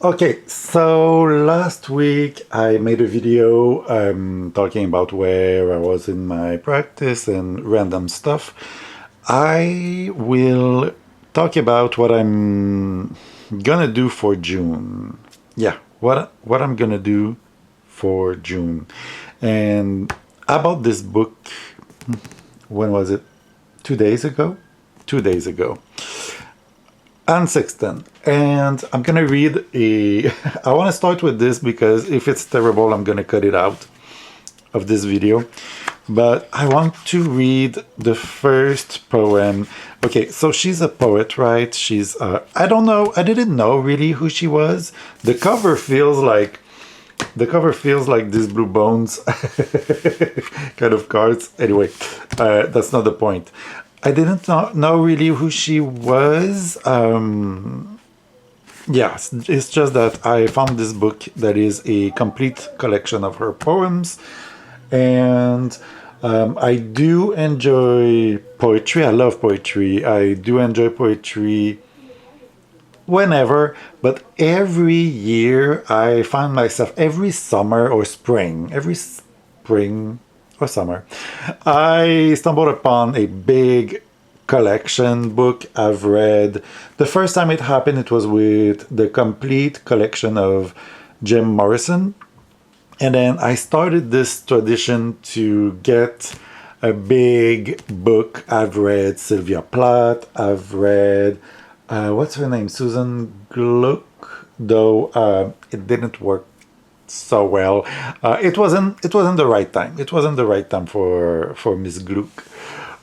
Okay, so last week I made a video talking about where I was in my practice and random stuff. I will talk about what I'm gonna do for June. Yeah, what I'm gonna do for June. And about this book, when was it? 2 days ago? 2 days ago. And Sexton. And I'm gonna read a. I want to start with this because if it's terrible, I'm gonna cut it out of this video. But I want to read the first poem. Okay, so she's a poet, right? She's. I don't know. I didn't know really who she was. The cover feels like. The cover feels like these Blue Bones kind of cards. Anyway, that's not the point. I didn't know really who she was. Yes, it's just that I found this book that is a complete collection of her poems. And I do enjoy poetry. I love poetry. I do enjoy poetry whenever, but every year I find myself, every summer or spring or summer, I stumbled upon a big collection book I've read. The first time it happened, it was with the complete collection of Jim Morrison. And then I started this tradition to get a big book. I've read Sylvia Plath. I've read what's her name? Susan Gluck. Though it didn't work so well. It wasn't the right time. It wasn't the right time for Miss Gluck.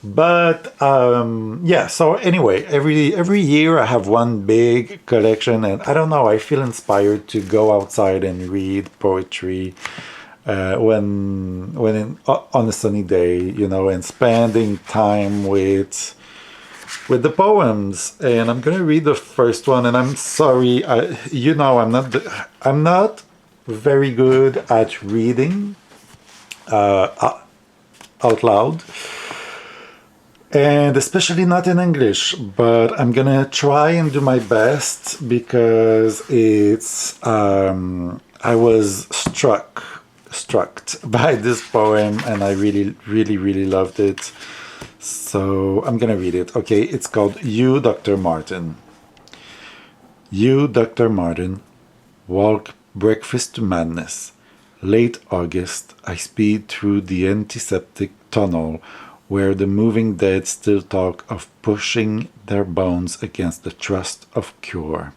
But yeah. So anyway, every year I have one big collection, and I don't know. I feel inspired to go outside and read poetry on a sunny day, and spending time with the poems. And I'm gonna read the first one. And I'm sorry, I'm not very good at reading out loud, and especially not in English, but I'm gonna try and do my best because I was struck by this poem, and I really, really, really loved it. So I'm gonna read it. Okay, it's called You, Dr. Martin. You, Dr. Martin, walk breakfast to madness. Late August, I speed through the antiseptic tunnel where the moving dead still talk of pushing their bones against the trust of cure.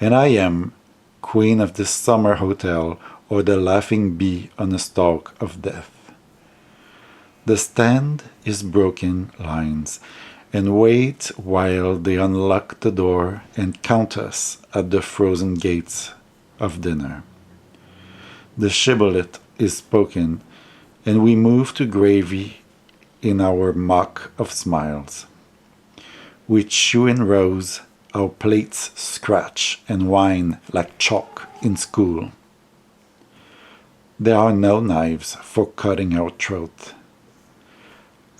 And I am queen of this summer hotel or the laughing bee on a stalk of death. The stand is broken lines, and wait while they unlock the door and count us at the frozen gates of dinner. The shibboleth is spoken, and we move to gravy in our mock of smiles. We chew in rows, our plates scratch and whine like chalk in school. There are no knives for cutting our throat.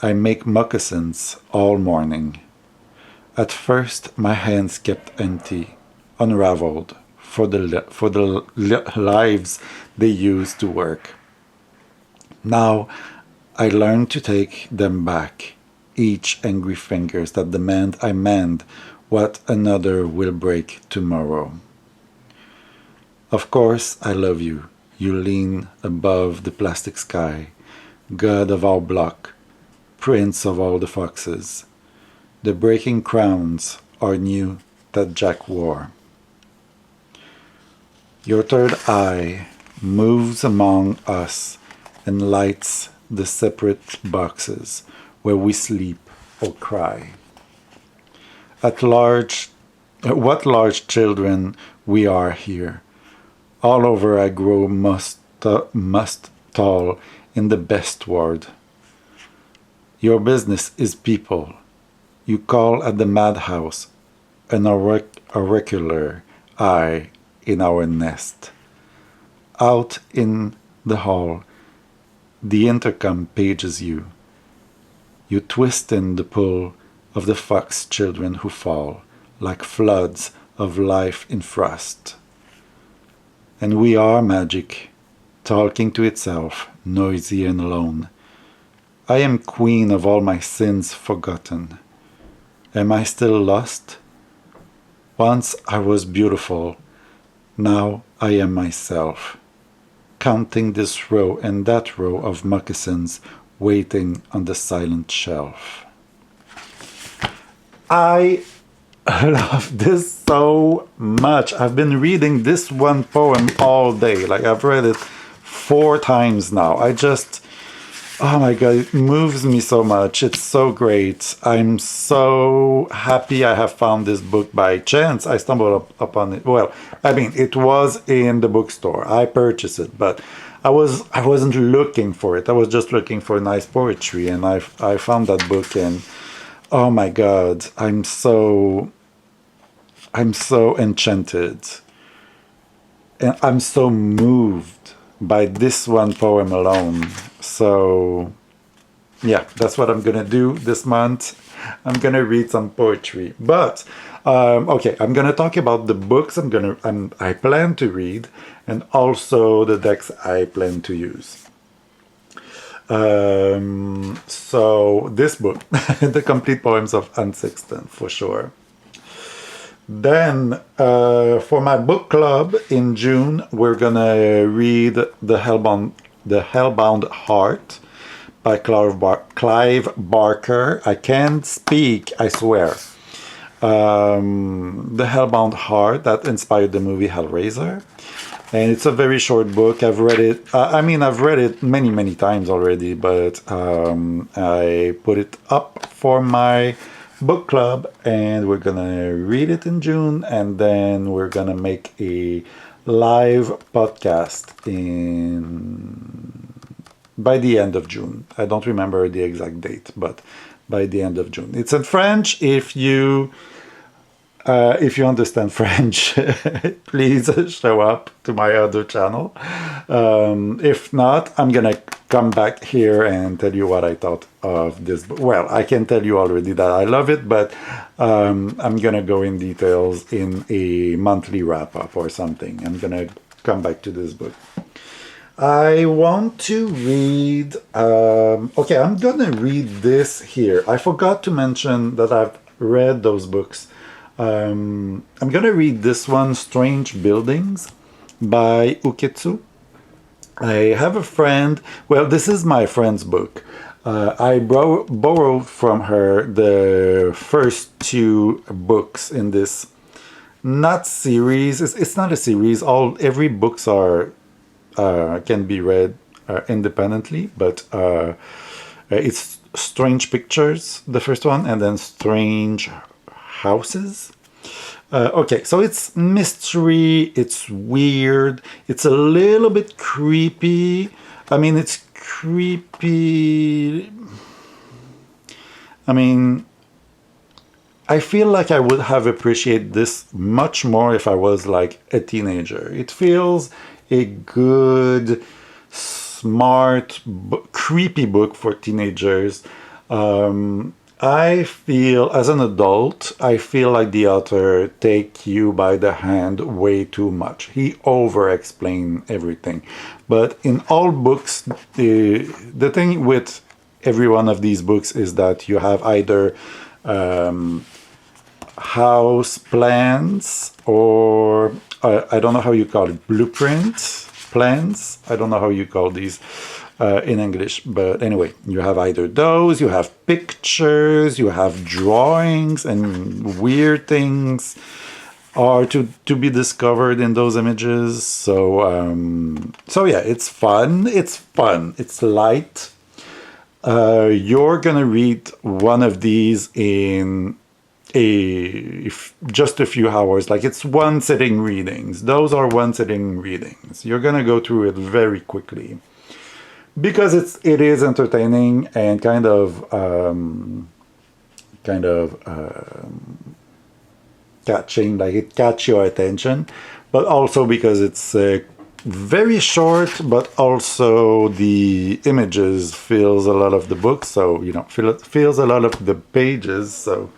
I make moccasins all morning. At first my hands kept empty, unraveled for the lives they used to work. Now I learn to take them back, each angry fingers that demand I mend what another will break tomorrow. Of course I love you. You lean above the plastic sky, god of our block, prince of all the foxes. The breaking crowns are new that Jack wore. Your third eye moves among us and lights the separate boxes where we sleep or cry. What large children we are here. All over I grow must tall in the best word. Your business is people. You call at the madhouse, an auricular eye in our nest. Out in the hall, the intercom pages you. You twist in the pull of the fox children who fall, like floods of life in frost. And we are magic, talking to itself, noisy and alone. I am queen of all my sins forgotten. Am I still lost? Once I was beautiful, now I am myself, counting this row and that row of moccasins waiting on the silent shelf. I love this so much. I've been reading this one poem all day. Like, I've read it 4 times now. Oh my god, it moves me so much. It's so great. I'm so happy I have found this book by chance. I stumbled upon it. Well, I mean, it was in the bookstore. I purchased it, but I wasn't looking for it. I was just looking for nice poetry, and I found that book, and oh my god, I'm so enchanted. And I'm so moved by this one poem alone. So yeah, that's what I'm gonna do this month. I'm gonna read some poetry. But okay, I'm gonna talk about the books I plan to read, and also the decks I plan to use. So this book, The Complete Poems of Anne Sexton, for sure. Then, for my book club in June, we're gonna read The Hellbound Heart by Clive Barker. I can't speak, I swear. The Hellbound Heart, that inspired the movie Hellraiser. And it's a very short book. I've read it. I've read it many, many times already, but I put it up for my book club, and we're gonna read it in June, and then we're gonna make a live podcast by the end of June. I don't remember the exact date, but by the end of June. It's in French. If you understand French, please show up to my other channel. If not, I'm gonna come back here and tell you what I thought of this book. Well, I can tell you already that I love it, but I'm gonna go in details in a monthly wrap-up or something. I'm gonna come back to this book. I want to read... okay, I'm gonna read this here. I forgot to mention that I've read those books. I'm gonna read this one, Strange Buildings by Uketsu. I have a friend, well, this is my friend's book. I borrowed from her the first 2 books in this, not series, it's not a series, every books are, can be read independently, but it's Strange Pictures, the first one, and then Strange Houses. Okay, so it's mystery, it's weird, it's a little bit creepy. I mean, it's creepy. I mean, I feel like I would have appreciated this much more if I was like a teenager. It feels a good, smart, creepy book for teenagers. I feel, as an adult, I feel like the author take you by the hand way too much. He over-explain everything. But in all books, the thing with every one of these books is that you have either house plans or, I don't know how you call it, blueprints, plans? I don't know how you call these. In English, but anyway, you have either those, you have pictures, you have drawings, and weird things are to be discovered in those images. So yeah, it's fun, it's light. You're gonna read one of these in just a few hours. Like, it's one sitting readings. Those are one sitting readings. You're gonna go through it very quickly, because it is entertaining and kind of catching, like it catch your attention, but also because it's very short, but also the images fills a lot of the book, so fills a lot of the pages, so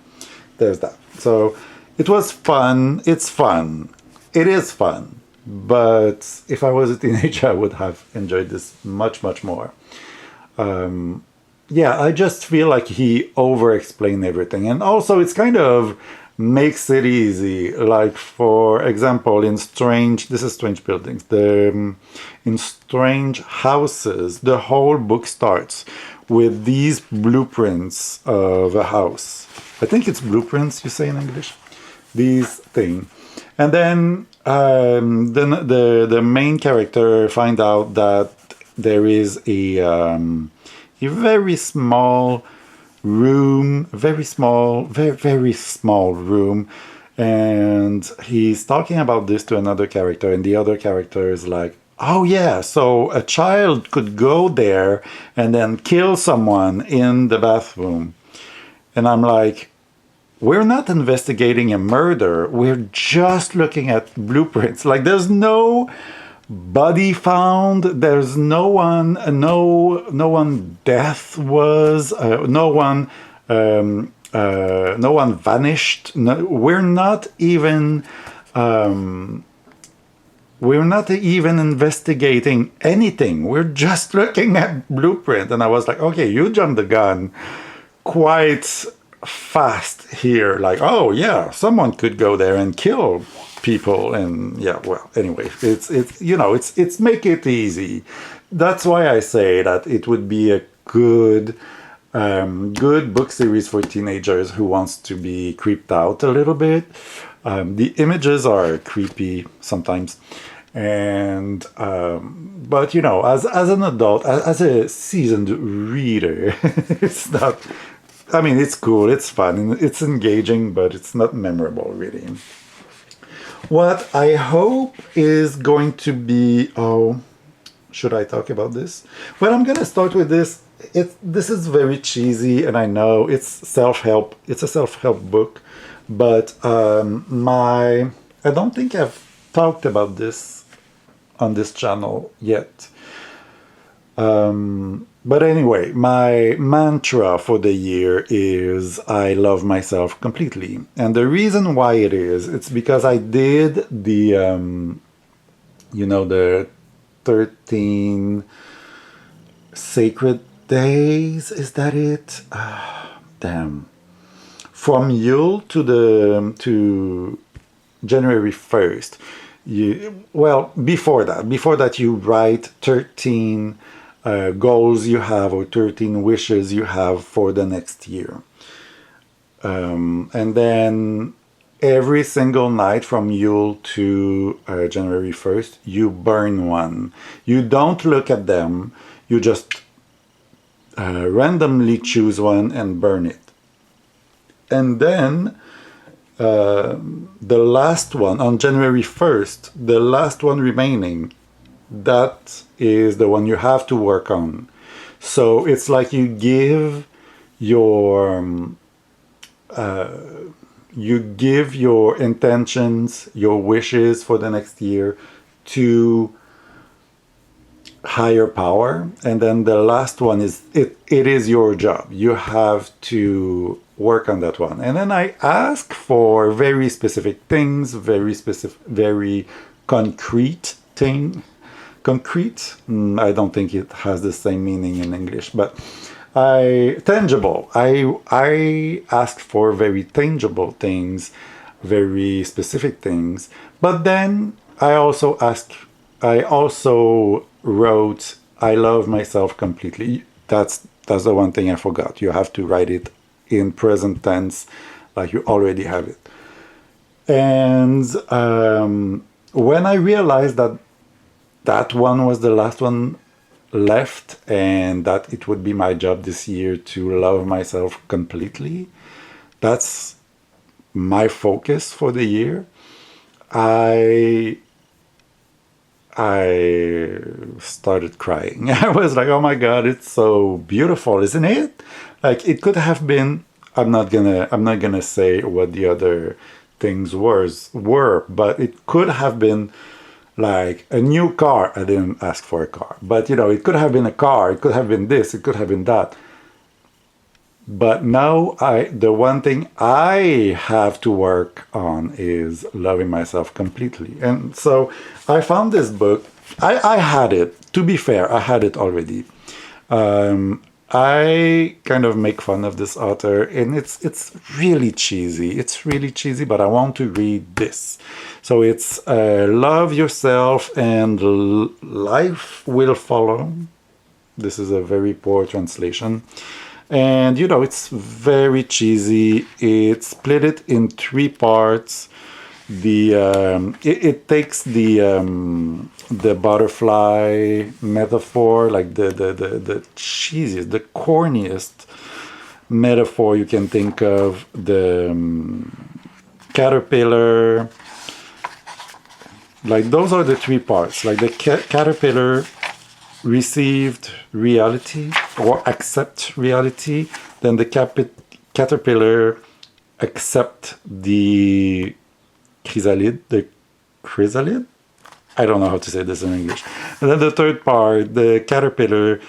there's that. So it was fun. It's fun. It is fun. But if I was a teenager, I would have enjoyed this much, much more. Yeah, I just feel like he over explained everything. And also, it's kind of makes it easy. Like, for example, in Strange, this is Strange Buildings, in Strange Houses, the whole book starts with these blueprints of a house. I think it's blueprints, you say in English? These thing. And then the main character find out that there is a very small room, very small, very, very small room. And he's talking about this to another character, and the other character is like, oh, yeah, so a child could go there and then kill someone in the bathroom. And I'm like, we're not investigating a murder. We're just looking at blueprints. Like, there's no body found. There's no one death was. No one vanished. No, we're not even investigating anything. We're just looking at blueprint. And I was like, okay, you jumped the gun quite fast here. Like, oh yeah, someone could go there and kill people. And yeah, well, anyway, it's make it easy. That's why I say that it would be a good book series for teenagers who wants to be creeped out a little bit. The images are creepy sometimes, and but as an adult, as a seasoned reader, it's not. I mean, it's cool, it's fun, it's engaging, but it's not memorable really. What I hope is going to be, should I talk about this? Well, I'm gonna start with this. This is very cheesy, and I know it's self-help. It's a self-help book, but I don't think I've talked about this on this channel yet. But anyway, my mantra for the year is I love myself completely. And the reason why it's because I did the 13 sacred days. Is that it? Damn. From Yule to January 1st. Before that you write 13 goals you have, or 13 wishes you have for the next year. And then every single night from Yule to January 1st, you burn one. You don't look at them, you just randomly choose one and burn it. And then the last one, on January 1st, the last one remaining, that is the one you have to work on. So it's like you give your intentions, your wishes for the next year to higher power, and then the last one is it is your job. You have to work on that one. And then I ask for very specific things, very concrete thing. Concrete? I don't think it has the same meaning in English, but tangible. I asked for very tangible things, very specific things. But then I also wrote, I love myself completely. That's the one thing I forgot. You have to write it in present tense, like you already have it. And when I realized that one was the last one left, and that it would be my job this year to love myself completely, that's my focus for the year. I started crying. I was like, oh my God, it's so beautiful, isn't it? Like, it could have been, I'm not gonna say what the other things were, but it could have been like a new car. I didn't ask for a car, but it could have been a car, it could have been this, it could have been that. But now the one thing I have to work on is loving myself completely. And so I found this book. I had it. To be fair, I had it already. I kind of make fun of this author, and it's really cheesy. It's really cheesy, but I want to read this. So it's Love Yourself and Life Will Follow. This is a very poor translation. And you know, it's very cheesy. It split it in three parts. It takes the butterfly metaphor, like the cheesiest, the corniest metaphor you can think of. The caterpillar, like those are the three parts. Like the caterpillar received reality or accept reality, then the caterpillar accept the chrysalid. I don't know how to say this in English. And then the third part, the caterpillar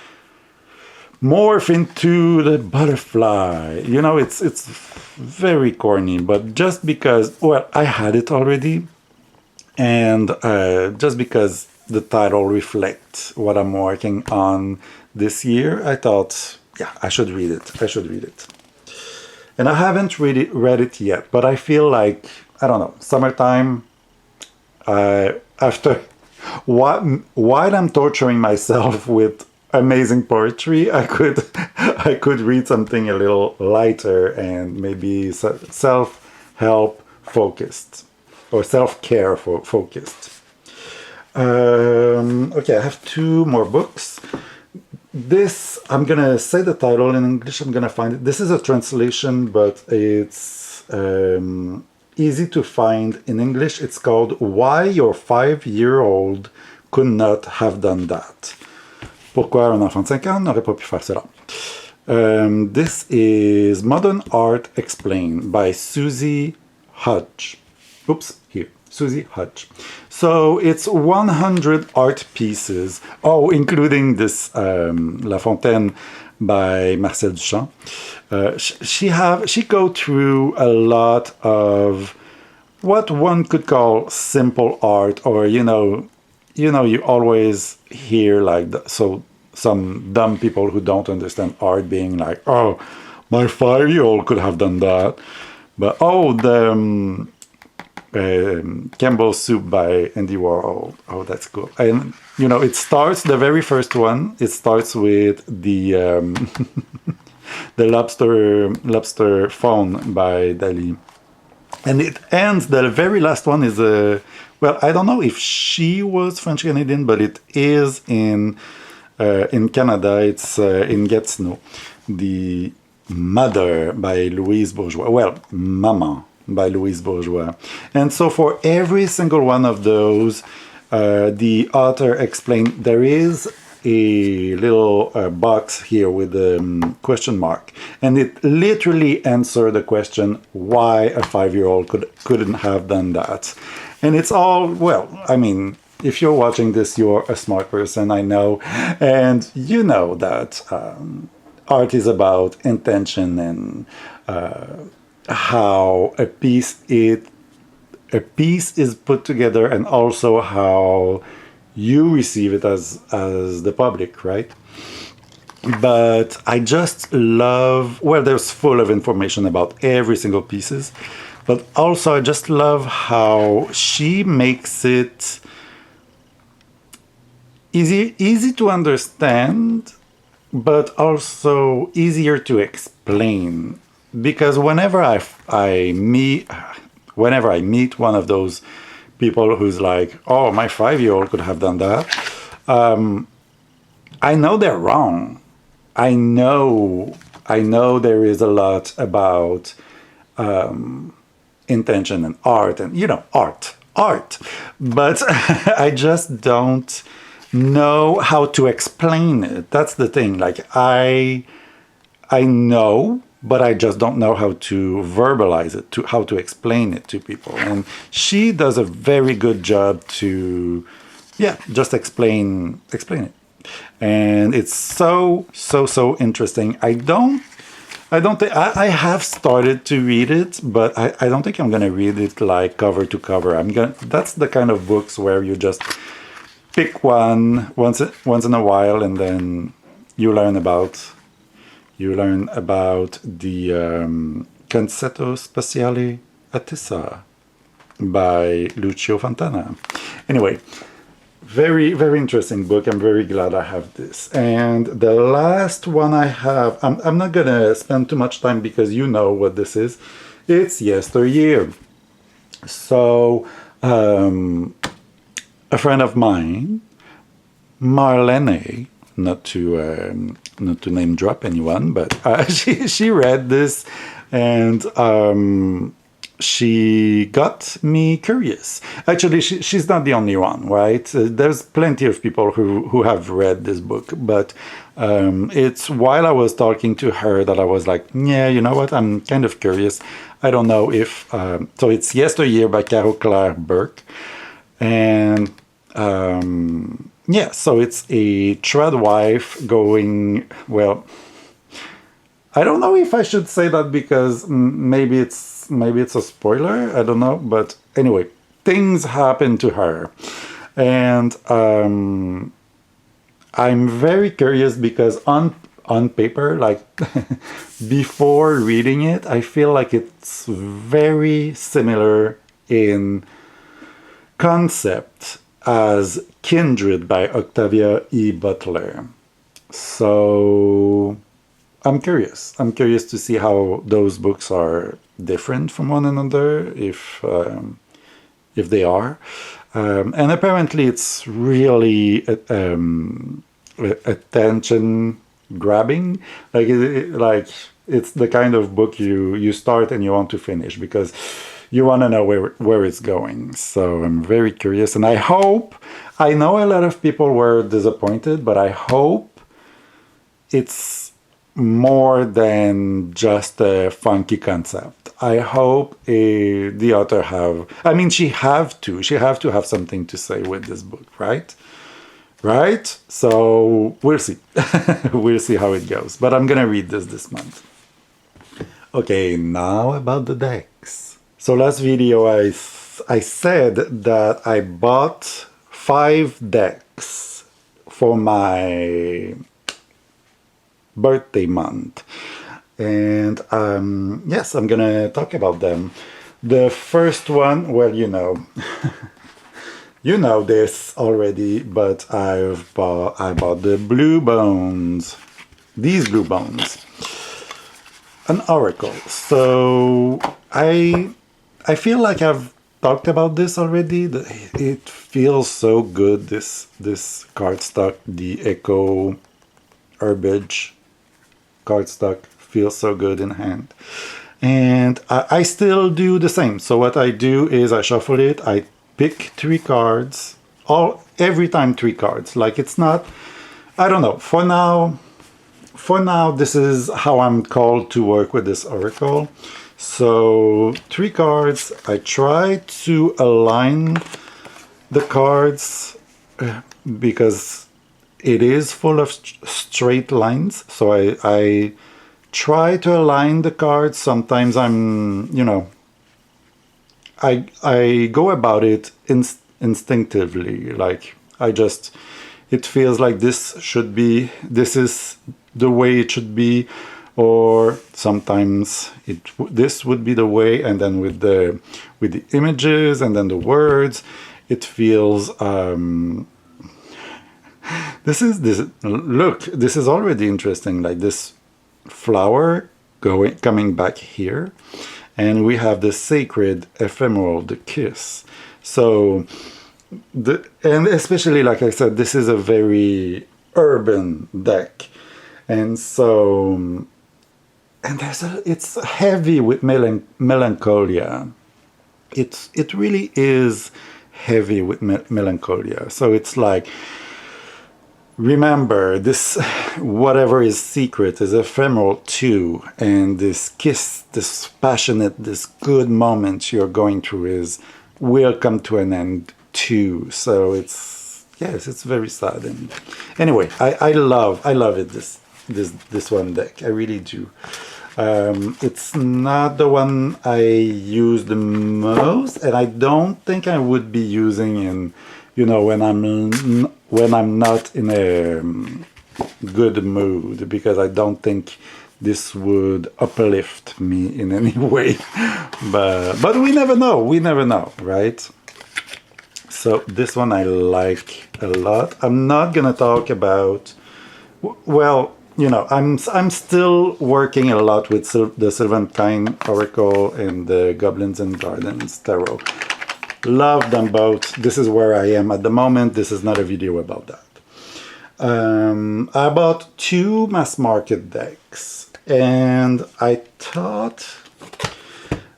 morph into the butterfly. You know, it's very corny, but just because, well, I had it already, and just because the title reflects what I'm working on this year, I thought, yeah, I should read it. I should read it. And I haven't read it yet, but I feel like, I don't know, summertime, after while I'm torturing myself with amazing poetry, I could read something a little lighter and maybe self-help focused or self-care focused. Okay, I have two more books. This, I'm gonna say the title in English, I'm gonna find it. This is a translation, but it's easy to find in English. It's called Why Your 5-Year-Old Could Not Have Done That. Pourquoi un enfant de 5 ans n'aurait pas pu faire cela? This is Modern Art Explained by Susie Hodge. Oops, here. Susie Hodge. So it's 100 art pieces, including this La Fontaine by Marcel Duchamp. She go through a lot of what one could call simple art, or you always hear like some dumb people who don't understand art being like, oh, my 5-year-old could have done that, but the Campbell's Soup by Andy Warhol. Oh, that's cool. And it starts, the very first one, it starts with the the lobster fawn by Dali, and it ends. The very last one is I don't know if she was French Canadian, but it is in Canada. It's in Gatineau. The Mother by Louise Bourgeois. Well, Maman by Louise Bourgeois. And so for every single one of those, the author explained there is a little box here with a question mark, and it literally answered the question why a 5-year-old couldn't have done that. And it's all, well, I mean, if you're watching this, you're a smart person, I know, and you know that art is about intention and how a piece is put together, and also how you receive it as the public, right? But I just love, well, there's full of information about every single pieces, but also I just love how she makes it easy to understand, but also easier to explain. Because whenever I meet one of those people who's like, oh, my 5-year-old could have done that, I know they're wrong. I know there is a lot about intention and art, and art, but I just don't know how to explain it. That's the thing. Like I know, but I just don't know how to verbalize it, how to explain it to people. And she does a very good job to, just explain it. And it's so interesting. I don't I don't think I have started to read it, but I don't think I'm gonna read it like cover to cover. I'm gonna That's the kind of books where you just pick one once in a while, and then you learn about the Canzetto Spaziale Attesa by Lucio Fontana. Anyway, very, very interesting book. I'm very glad I have this. And the last one I have, I'm not going to spend too much time because you know what this is. It's Yesteryear. So, a friend of mine, Marlene, not to name drop anyone, but she read this, and she got me curious. Actually, she's not the only one, right? There's plenty of people who have read this book, but it's while I was talking to her that I was like, yeah, you know what? I'm kind of curious. I don't know if so. It's Yesteryear by Carol Claire Burke, and yeah, so it's a trad wife going, well, I don't know if I should say that because maybe it's a spoiler. I don't know, but anyway, things happen to her, and I'm very curious because on paper, like before reading it, I feel like it's very similar in concept as Kindred by Octavia E. Butler. So I'm curious. I'm curious to see how those books are different from one another, if they are. And apparently, it's really attention grabbing. Like it's the kind of book you start and you want to finish because you want to know where it's going. So I'm very curious, and I know a lot of people were disappointed, but I hope it's more than just a funky concept. I hope the author she have to have something to say with this book, right? Right? So we'll see. We'll see how it goes. But I'm gonna read this month. Okay, now about the decks. So last video I said that I bought 5 decks for my birthday month. And yes, I'm gonna talk about them. The first one, well, you know this already, but I bought the Blue Bones. These Blue Bones. An Oracle. So I feel like I've talked about this already. It feels so good, this cardstock, the Echo Herbage cardstock feels so good in hand. And I still do the same. So what I do is I shuffle it, I pick 3 cards, every time 3 cards. Like it's not, I don't know, for now this is how I'm called to work with this Oracle. So 3 cards, I try to align the cards because it is full of straight lines. So I try to align the cards. Sometimes I go about it instinctively. Like it feels like this is the way it should be. Or sometimes this would be the way, and then with the images and then the words, it feels. This is already interesting. Like this flower coming back here, and we have the sacred ephemeral, the kiss. So and especially like I said, this is a very urban deck, and so. And it's heavy with melancholia. It really is heavy with melancholia. So it's like, remember this, whatever is secret is ephemeral too, and this kiss, this passionate, this good moment you're going through will come to an end too. So it's very sad. And anyway, I love it. This one deck, I really do. It's not the one I use the most, and I don't think I would be using in, when I'm not in a good mood, because I don't think this would uplift me in any way. But we never know. We never know, right? So this one I like a lot. I'm not gonna talk about. Well, I'm still working a lot with the Sylvan Oracle and the Goblins and Gardens Tarot. Love them both. This is where I am at the moment. This is not a video about that. I bought 2 mass market decks, and I thought,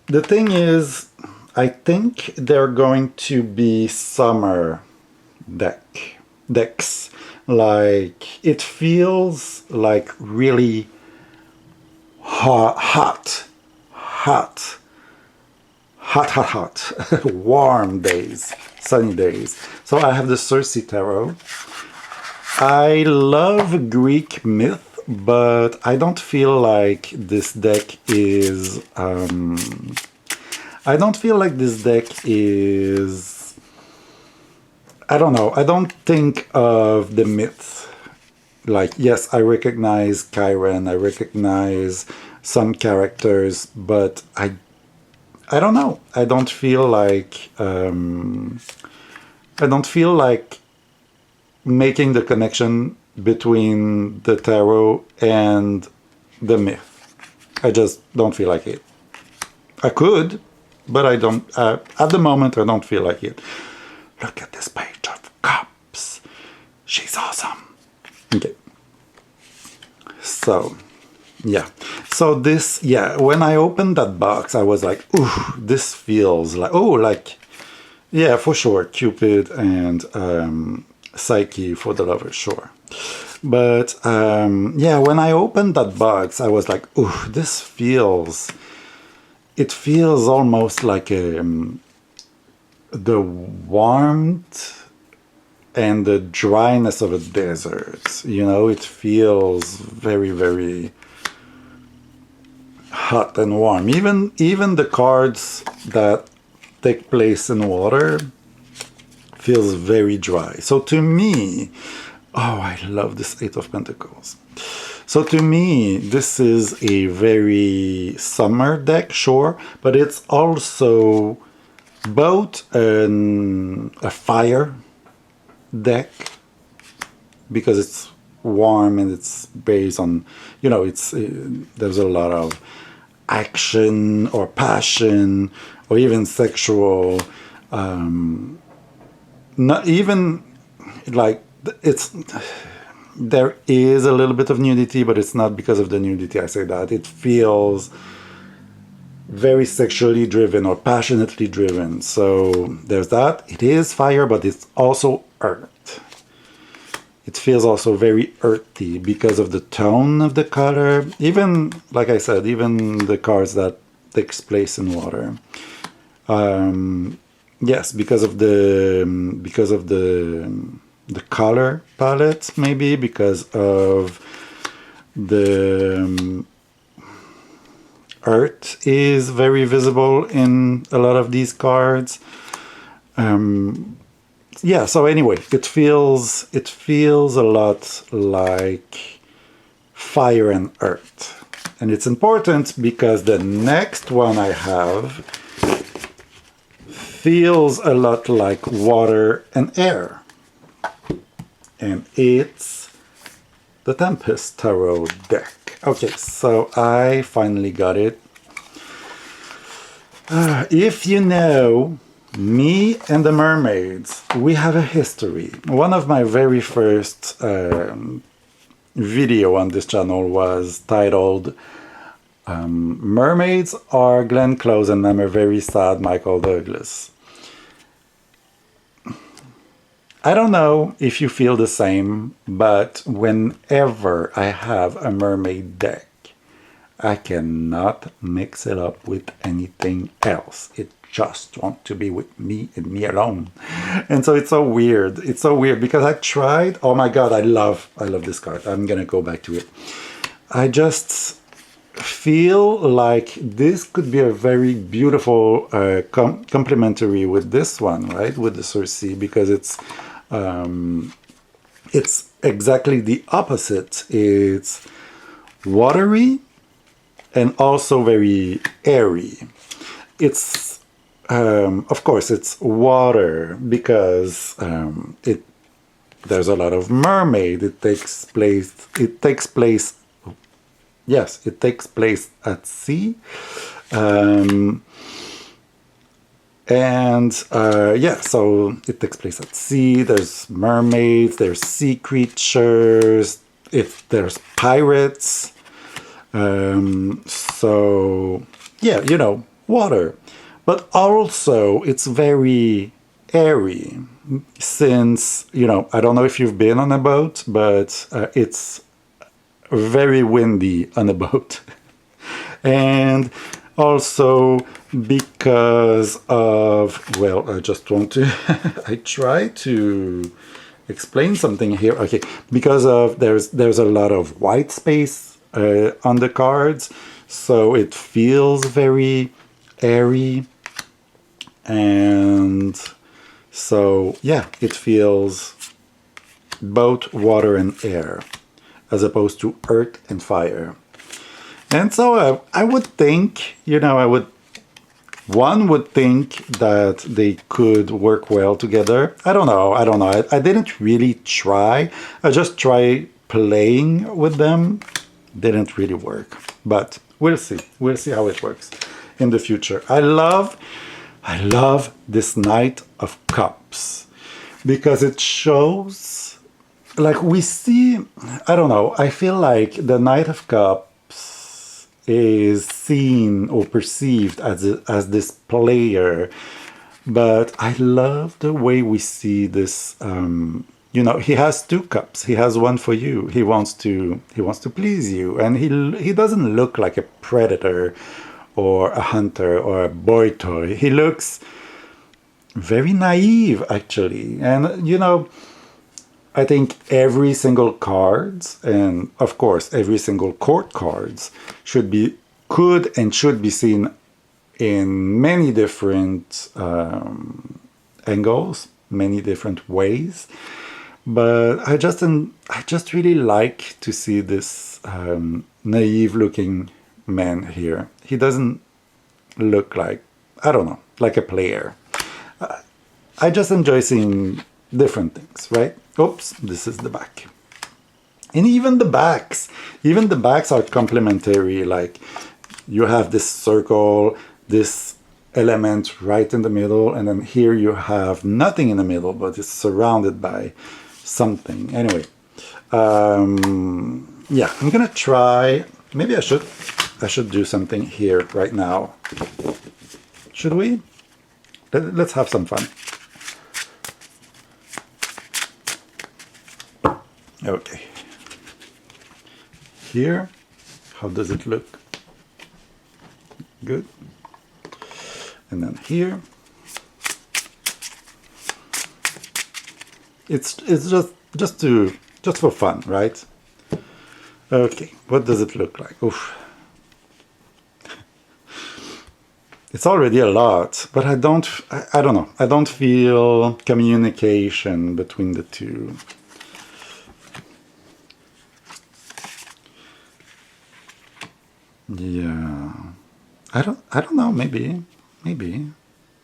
the thing is, I think they're going to be summer decks. Like, it feels like really hot, warm days, sunny days. So I have the Circe Tarot. I love Greek myth, but I don't feel like this deck is. I don't feel like this deck is. I don't know. I don't think of the myths. Like, yes, I recognize Chiron, I recognize some characters, but I don't know. I don't feel like making the connection between the tarot and the myth. I just don't feel like it. I could, but I don't. At the moment, I don't feel like it. Look at this page of cups. She's awesome. Okay. So, yeah. So this, when I opened that box, I was like, ooh, this feels like, yeah, for sure, Cupid and Psyche for the lovers, sure. But, when I opened that box, I was like, ooh, it feels almost like the warmth and the dryness of a desert. It feels very, very hot and warm. Even the cards that take place in water feels very dry. So to me, I love this Eight of Pentacles. So to me, this is a very summer deck, sure, but it's also both a fire deck, because it's warm and it's based on, there's a lot of action or passion or even sexual, not even like there is a little bit of nudity, but it's not because of the nudity I say that. It feels very sexually driven or passionately driven. So there's that. It is fire, but it's also earth. It feels also very earthy because of the tone of the color. Even, like I said, even the cards that takes place in water. Yes, because of the color palette, maybe because of the earth is very visible in a lot of these cards. So anyway, it feels a lot like fire and earth. And it's important because the next one I have feels a lot like water and air. And it's the Tempest Tarot deck. Okay, so I finally got it. If you know me and the mermaids, we have a history. One of my very first video on this channel was titled Mermaids Are Glenn Close and I'm a Very Sad Michael Douglas. I don't know if you feel the same, but whenever I have a mermaid deck, I cannot mix it up with anything else. It just wants to be with me and me alone. And so it's so weird. It's so weird because I tried. Oh my God, I love this card. I'm going to go back to it. feel like this could be a very beautiful complementary with this one, right? With the Cersei, because it's exactly the opposite. It's watery and also very airy. It's of course it's water because there's a lot of mermaid. It takes place. Yes, it takes place at sea. Yeah, so it takes place at sea. There's mermaids, there's sea creatures, there's pirates. So, yeah, water. But also, it's very airy. Since, I don't know if you've been on a boat, but it's very windy on a boat. And also because of, well, I just want to, I try to explain something here. Okay, because of, there's a lot of white space on the cards, so it feels very airy. And so, yeah, it feels both water and air, as opposed to earth and fire. And so I would think, one would think that they could work well together. I don't know. I didn't really try. I just tried playing with them. Didn't really work. But we'll see. We'll see how it works in the future. I love this Knight of Cups because it shows, like, we see, I don't know, I feel like the Knight of Cups is seen or perceived as this player, but I love the way we see this. He has two cups. He has one for you. He wants to please you, and he doesn't look like a predator or a hunter or a boy toy. He looks very naive, actually. And, I think every single cards, and of course every single court cards, could and should be seen in many different angles, many different ways. But I just really like to see this naive looking man here. He doesn't look like, I don't know, like a player. I just enjoy seeing different things, right? Oops, this is the back. And even the backs are complementary. Like, you have this circle, this element right in the middle, and then here you have nothing in the middle, but it's surrounded by something. Anyway, yeah, I'm gonna try. Maybe I should do something here right now. Should we? Let's have some fun. Okay. Here, how does it look? Good. And then here. It's just for fun, right? Okay, what does it look like? Oof. It's already a lot, but I don't know. I don't feel communication between the two. Yeah. I don't know, maybe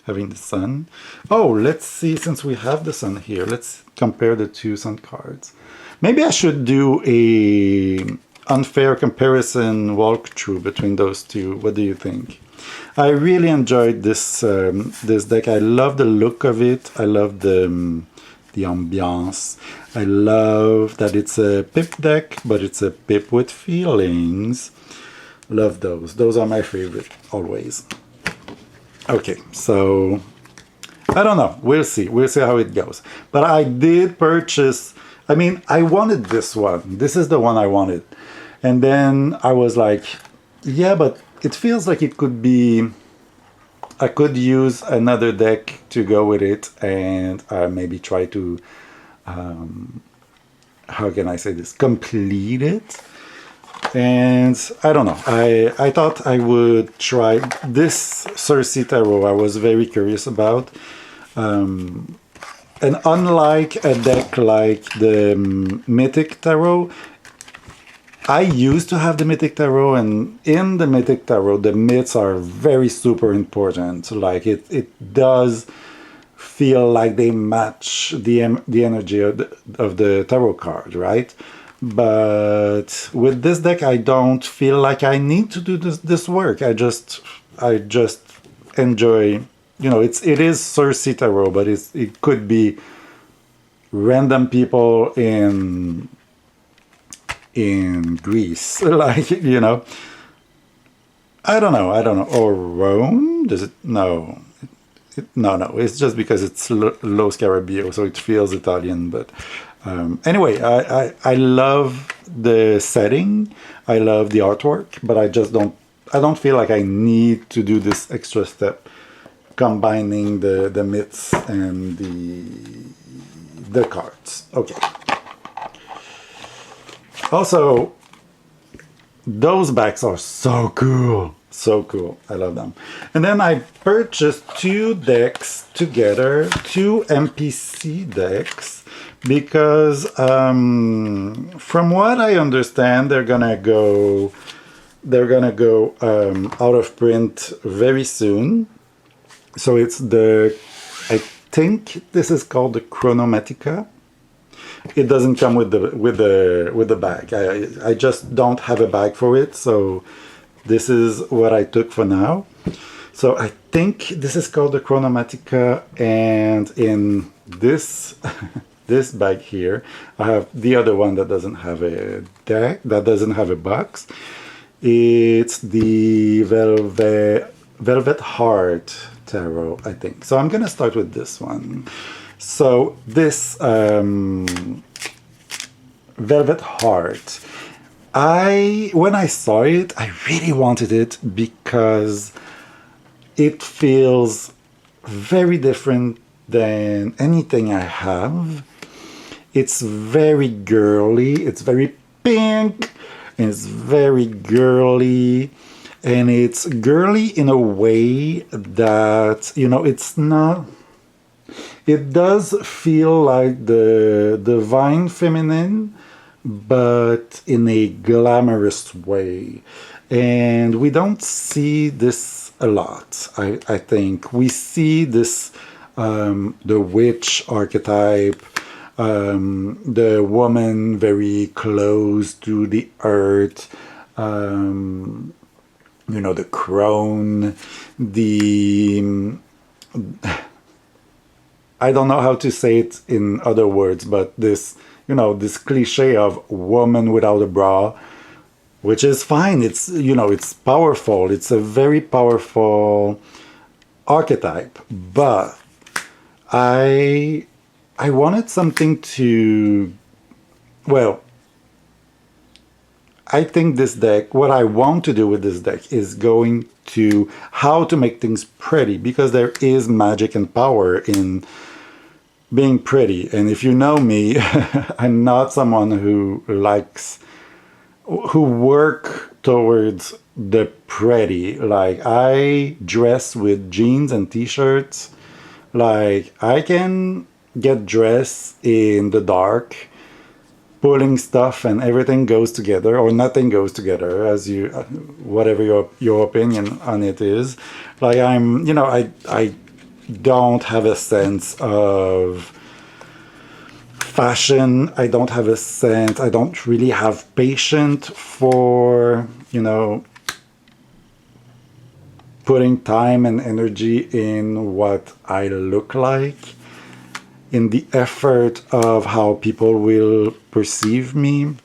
having the sun. Oh, let's see, since we have the sun here, let's compare the two sun cards. Maybe I should do a unfair comparison walkthrough between those two. What do you think? I really enjoyed this this deck. I love the look of it. I love the ambiance. I love that it's a pip deck, but it's a pip with feelings. Love those. Those are my favorite, always. Okay, so I don't know. We'll see. We'll see how it goes. But I did purchase, I mean, I wanted this one. This is the one I wanted. And then I was like, yeah, but it feels like it could be, I could use another deck to go with it and maybe try to, how can I say this, complete it. And I don't know. I thought I would try this Cersei Tarot. I was very curious about. And unlike a deck like the Mythic Tarot, I used to have the Mythic Tarot, and in the Mythic Tarot, the myths are very super important. Like it does feel like they match the energy of the tarot card, right? But with this deck, I don't feel like I need to do this work. I just enjoy. It is Cersei Tarot, but it could be random people in Greece, like I don't know, or Rome. Does it? No, no. It's just because it's Lo Scarabeo, so it feels Italian. But anyway, I love the setting. I love the artwork, but I don't feel like I need to do this extra step, combining the myths and the cards. Okay. Also, those bags are so cool. So cool. I love them. And then I purchased two decks together, two MPC decks, because from what I understand, they're gonna go out of print very soon. So I think this is called the Chronomatica. It doesn't come with the bag. I just don't have a bag for it, so this is what I took for now. So I think this is called the Chronomatica, and in this this bag here, I have the other one that doesn't have a deck, that doesn't have a box. It's the Velvet Heart Tarot, I think. So I'm gonna start with this one. So this Velvet Heart, when I saw it, I really wanted it because it feels very different than anything I have. It's very girly, it's very pink, and it's very girly. And it's girly in a way that, it's not. It does feel like the divine feminine, but in a glamorous way. And we don't see this a lot, I think. We see this, the witch archetype, the woman very close to the earth, the crone, I don't know how to say it in other words, but this cliche of woman without a bra, which is fine. It's powerful. It's a very powerful archetype, but I wanted something to, well, I think this deck, what I want to do with this deck is going to how to make things pretty, because there is magic and power in being pretty. And if you know me, I'm not someone who work towards the pretty. Like, I dress with jeans and t-shirts. Like, I can get dressed in the dark, pulling stuff, and everything goes together, or nothing goes together, as you, whatever your opinion on it is. Like, I don't have a sense of fashion. I don't have a sense. I don't really have patience for, putting time and energy in what I look like, in the effort of how people will perceive me.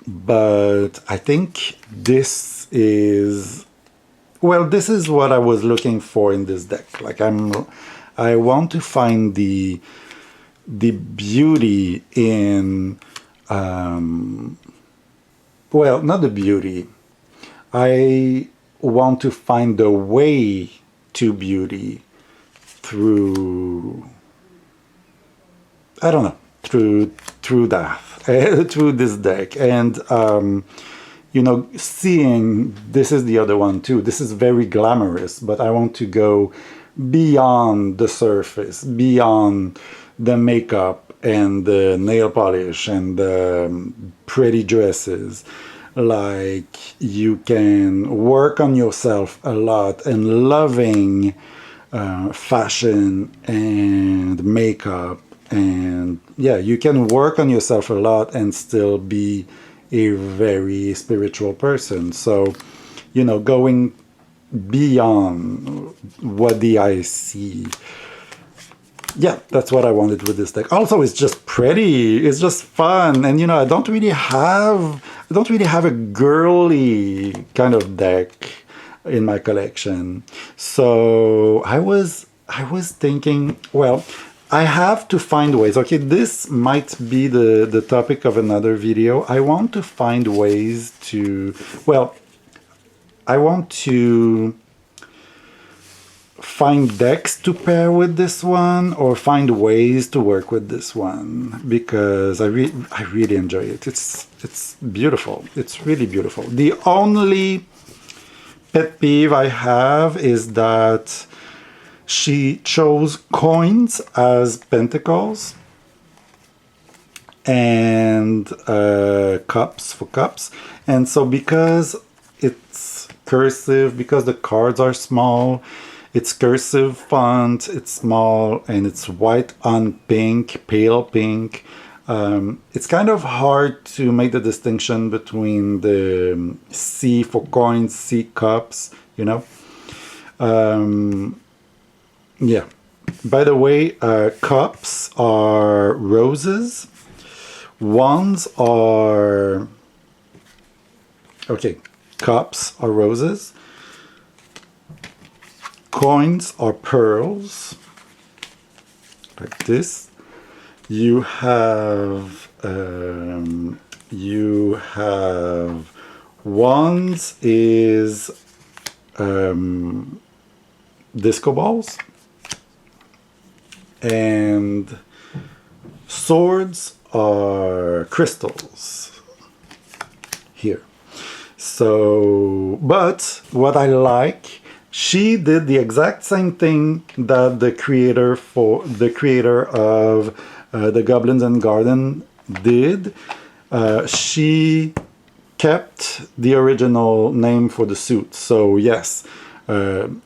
But I think this is what I was looking for in this deck. Like, I want to find the beauty in, not the beauty. I want to find the way to beauty through, I don't know, through that, through this deck. And you know, seeing this is the other one too. This is very glamorous, but I want to go beyond the surface, beyond the makeup and the nail polish and the pretty dresses. Like, you can work on yourself a lot, and loving fashion and makeup, and yeah, you can work on yourself a lot and still be a very spiritual person. So, you know, going beyond what the eye see. Yeah, that's what I wanted with this deck. Also, it's just pretty. It's just fun, and you know, I don't really have a girly kind of deck in my collection. So I was thinking, well, I have to find ways. Okay, this might be the topic of another video. I want to find ways to, well, I want to find decks to pair with this one, or find ways to work with this one, because I really enjoy it. It's beautiful. It's really beautiful. The only pet peeve I have is that she chose coins as pentacles and cups for cups, and so because it's cursive, because the cards are small, it's cursive font, it's small, and it's white on pink, pale pink. It's kind of hard to make the distinction between the C for coins, C cups, you know. Yeah. By the way, cups are roses. Wands are... Okay, cups are roses. Coins are pearls, like this. You have wands is disco balls, and swords are crystals here. So, but what I like, she did the exact same thing that the creator of the Goblins and Garden did. She kept the original name for the suit. So yes,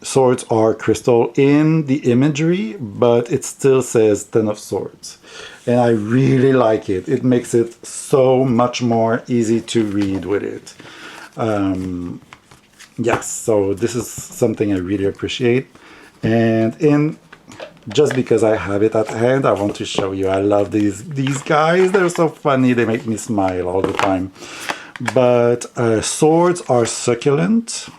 swords are crystal in the imagery, but it still says Ten of Swords. And I really like it. It makes it so much more easy to read with it. Yes, so this is something I really appreciate. And just because I have it at hand, I want to show you. I love these guys. They're so funny. They make me smile all the time. But swords are succulent,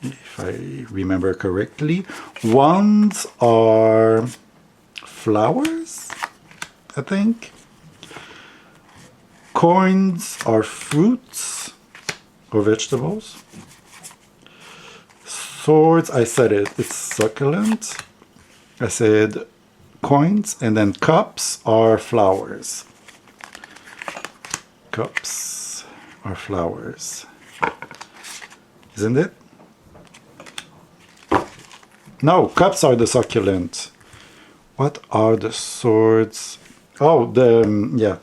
if I remember correctly. Wands are flowers, I think. Coins are fruits or vegetables. Swords, I said it, it's succulent. I said coins, and then cups are flowers. Cups are flowers. Isn't it? No, cups are the succulent. What are the swords? Oh, the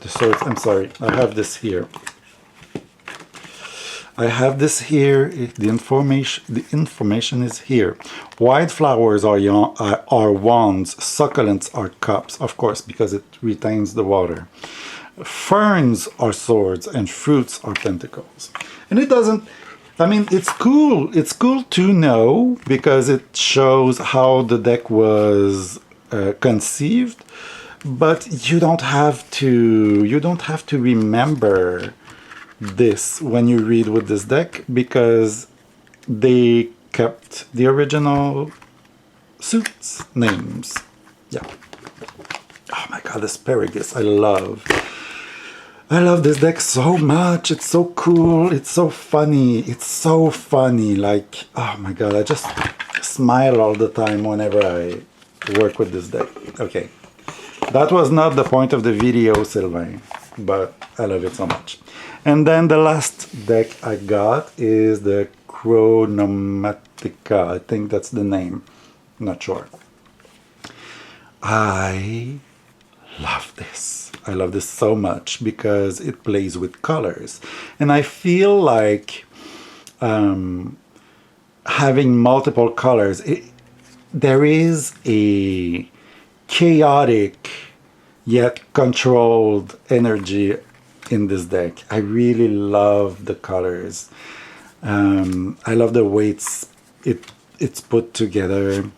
swords. I'm sorry. I have this here. The information is here. White flowers are wands. Succulents are cups, of course, because it retains the water. Ferns are swords, and fruits are pentacles. And it doesn't... I mean, it's cool. It's cool to know, because it shows how the deck was conceived. But you don't have to remember this when you read with this deck, because they kept the original suits names. Yeah. Oh my god, asparagus. I love this deck so much. It's so cool. It's so funny. Like, oh my god, I just smile all the time whenever I work with this deck. Okay. That was not the point of the video, Sylvain. but I love it so much. And then the last deck I got is the Chronomatica. I think that's the name. Not sure. I love this. I love this so much because it plays with colors. And I feel like having multiple colors, there is a chaotic yet controlled energy in this deck. I really love the colors. I love the way it's put together.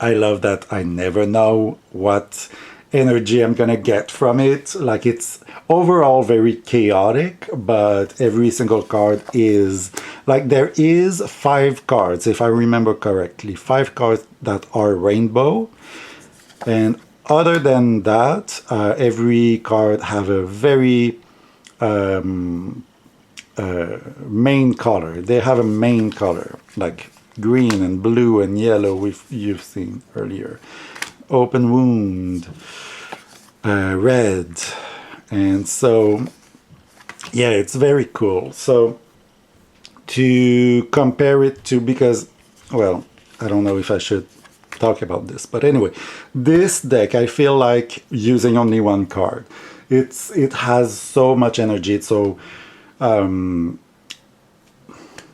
I love that I never know what energy I'm gonna get from it. Like, it's overall very chaotic, but every single card is like, there is 5 cards, if I remember correctly, 5 cards that are rainbow, and other than that, every card have a very main color. They have a main color, like green and blue and yellow, you've seen earlier. Open wound, red. And so, yeah, it's very cool. So to compare it to, because, well, I don't know if I should talk about this, but anyway, this deck, I feel like using only one card. It has so much energy. It's so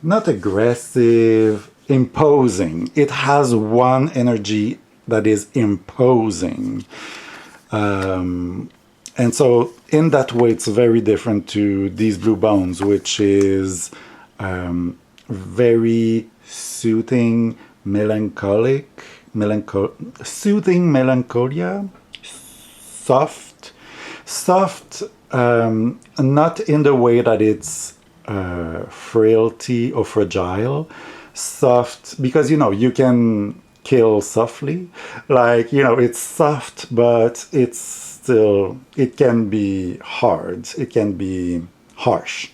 not aggressive, imposing. It has one energy that is imposing. And so in that way, it's very different to these Blue Bones, which is very soothing, soothing melancholia, soft, not in the way that it's frailty or fragile, soft, because, you can kill softly, like, it's soft, but it can be hard, it can be harsh.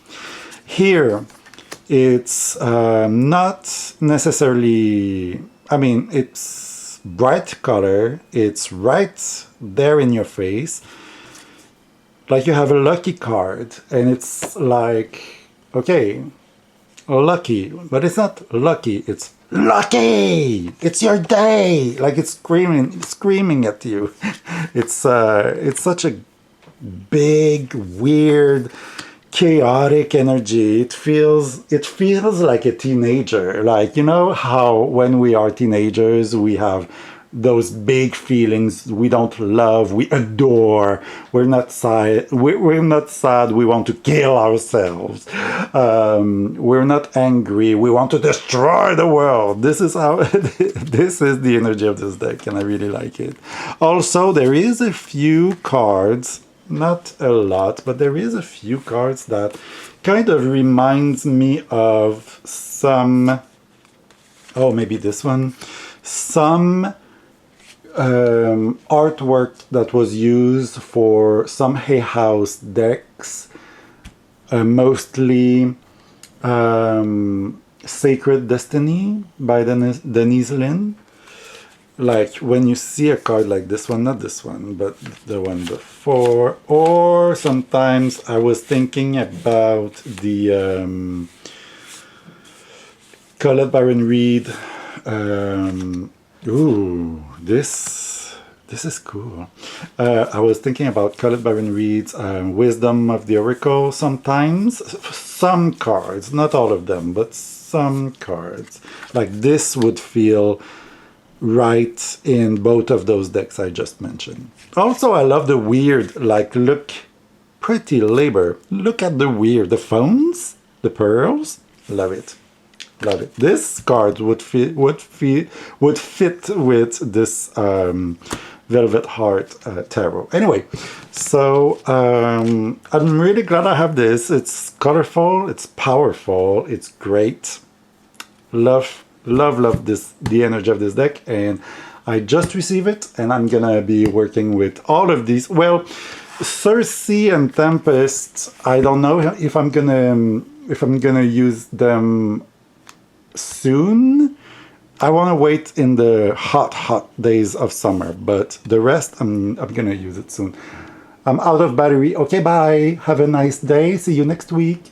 Here, it's not necessarily, it's bright color, it's right there in your face, like you have a lucky card, and it's like, okay, lucky, but it's not lucky, it's lucky, it's your day, like it's screaming at you. It's such a big, weird, chaotic energy. It feels like a teenager, like, how when we are teenagers we have those big feelings. We don't love, we adore, we're not sad, we're not sad, we want to kill ourselves, we're not angry, we want to destroy the world. This is how this is the energy of this deck, and I really like it. Also, there is a few cards, not a lot, but there is a few cards that kind of reminds me of some, oh, maybe this one, some artwork that was used for some Hay House decks, mostly Sacred Destiny by Denise Linn. Like, when you see a card like this one, not this one, but the one before, or sometimes I was thinking about the Colette Baron Reid. Ooh, this is cool. I was thinking about Colette Baron Reid's Wisdom of the Oracle sometimes. Some cards, not all of them, but some cards. Like, this would feel right in both of those decks I just mentioned. Also, I love the weird, like, look, pretty labor. Look at the weird, the phones, the pearls. Love it. Love it. This card would fit with this Velvet Heart tarot. Anyway, so I'm really glad I have this. It's colorful, it's powerful, it's great. Love this, the energy of this deck, and I just received it, and I'm gonna be working with all of these. Well, Circe and Tempest, I don't know if I'm gonna use them soon. I want to wait in the hot days of summer, but the rest I'm gonna use it soon. I'm out of battery. Okay, bye. Have a nice day. See you next week.